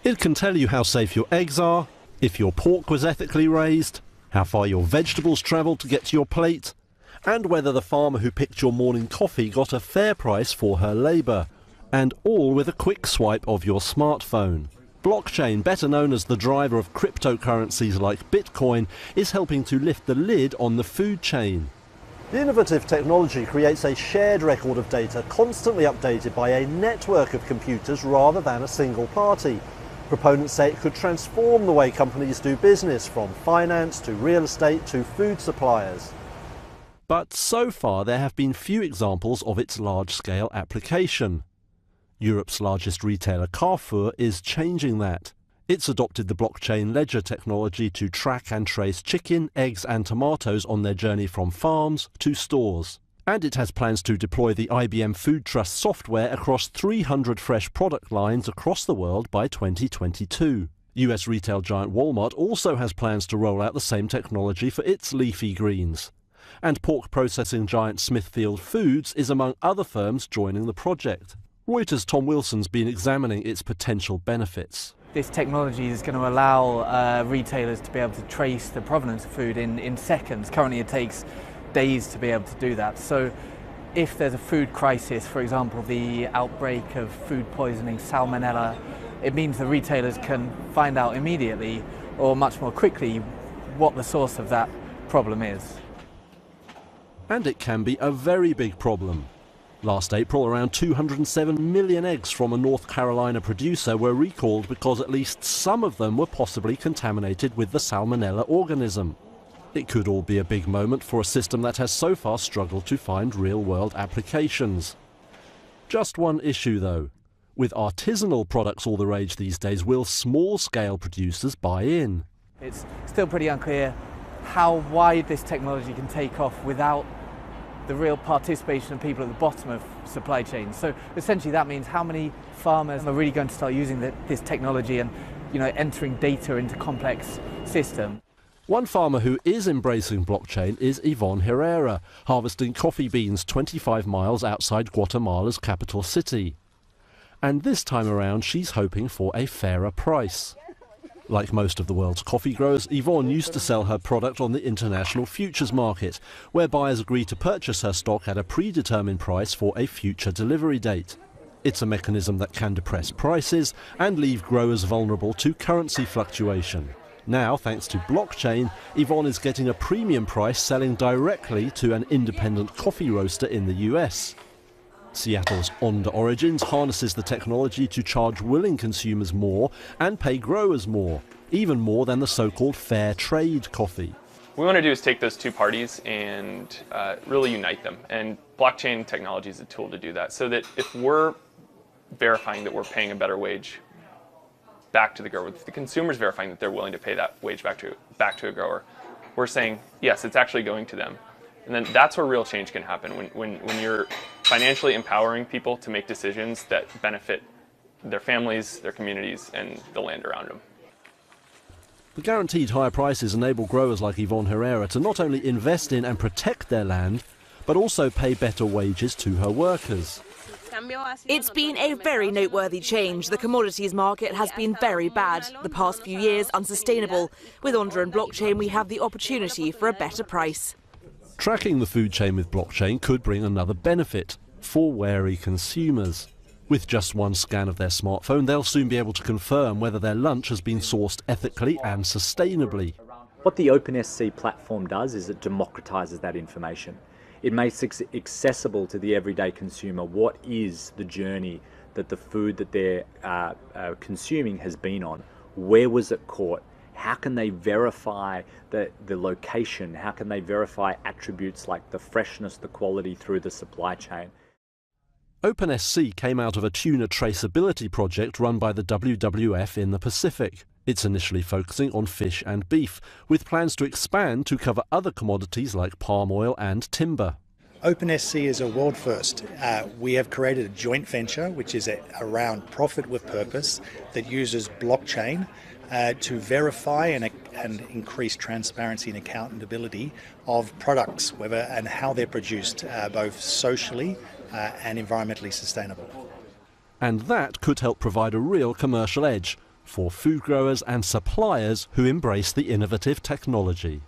It can tell you how safe your eggs are, if your pork was ethically raised, how far your vegetables travelled to get to your plate, and whether the farmer who picked your morning coffee got a fair price for her labour. And all with a quick swipe of your smartphone. Blockchain, better known as the driver of cryptocurrencies like Bitcoin, is helping to lift the lid on the food chain. The innovative technology creates a shared record of data constantly updated by a network of computers rather than a single party. Proponents say it could transform the way companies do business, from finance to real estate to food suppliers. But so far there have been few examples of its large-scale application. Europe's largest retailer Carrefour is changing that. It's adopted the blockchain ledger technology to track and trace chicken, eggs and tomatoes on their journey from farms to stores. And it has plans to deploy the IBM Food Trust software across 300 fresh product lines across the world by 2022. US retail giant Walmart also has plans to roll out the same technology for its leafy greens. And pork processing giant Smithfield Foods is among other firms joining the project. Reuters' Tom Wilson's been examining its potential benefits. This technology is going to allow retailers to be able to trace the provenance of food in seconds. Currently it takes days to be able to do that. So if there's a food crisis, for example, the outbreak of food poisoning, salmonella, it means the retailers can find out immediately or much more quickly what the source of that problem is. And it can be a very big problem. Last April, around 207 million eggs from a North Carolina producer were recalled because at least some of them were possibly contaminated with the salmonella organism. It could all be a big moment for a system that has so far struggled to find real-world applications. Just one issue though. With artisanal products all the rage these days, will small-scale producers buy in? It's still pretty unclear how wide this technology can take off without the real participation of people at the bottom of supply chains. So essentially that means how many farmers are really going to start using this technology and, entering data into complex systems. One farmer who is embracing blockchain is Yvonne Herrera, harvesting coffee beans 25 miles outside Guatemala's capital city. And this time around she's hoping for a fairer price. Like most of the world's coffee growers, Yvonne used to sell her product on the international futures market, where buyers agree to purchase her stock at a predetermined price for a future delivery date. It's a mechanism that can depress prices and leave growers vulnerable to currency fluctuation. Now, thanks to blockchain, Yvonne is getting a premium price selling directly to an independent coffee roaster in the US. Seattle's Onda Origins harnesses the technology to charge willing consumers more and pay growers more, even more than the so-called fair trade coffee. What we want to do is take those two parties and really unite them. And blockchain technology is a tool to do that, so that if we're verifying that we're paying a better wage back to the grower, if the consumer's verifying that they're willing to pay that wage back to a grower, we're saying, yes, it's actually going to them. And then that's where real change can happen, when you're financially empowering people to make decisions that benefit their families, their communities, and the land around them. The guaranteed higher prices enable growers like Yvonne Herrera to not only invest in and protect their land, but also pay better wages to her workers. It's been a very noteworthy change. The commodities market has been very bad. The past few years, unsustainable. With Onda and blockchain, we have the opportunity for a better price. Tracking the food chain with blockchain could bring another benefit for wary consumers. With just one scan of their smartphone, they'll soon be able to confirm whether their lunch has been sourced ethically and sustainably. What the OpenSC platform does is it democratises that information. It makes it accessible to the everyday consumer. What is the journey that the food that they're consuming has been on? Where was it caught? How can they verify the location? How can they verify attributes like the freshness, the quality through the supply chain? OpenSC came out of a tuna traceability project run by the WWF in the Pacific. It's initially focusing on fish and beef, with plans to expand to cover other commodities like palm oil and timber. OpenSC is a world first. We have created a joint venture which is around profit with purpose that uses blockchain to verify and increase transparency and accountability of products, whether and how they're produced, both socially and environmentally sustainable. And that could help provide a real commercial edge for food growers and suppliers who embrace the innovative technology.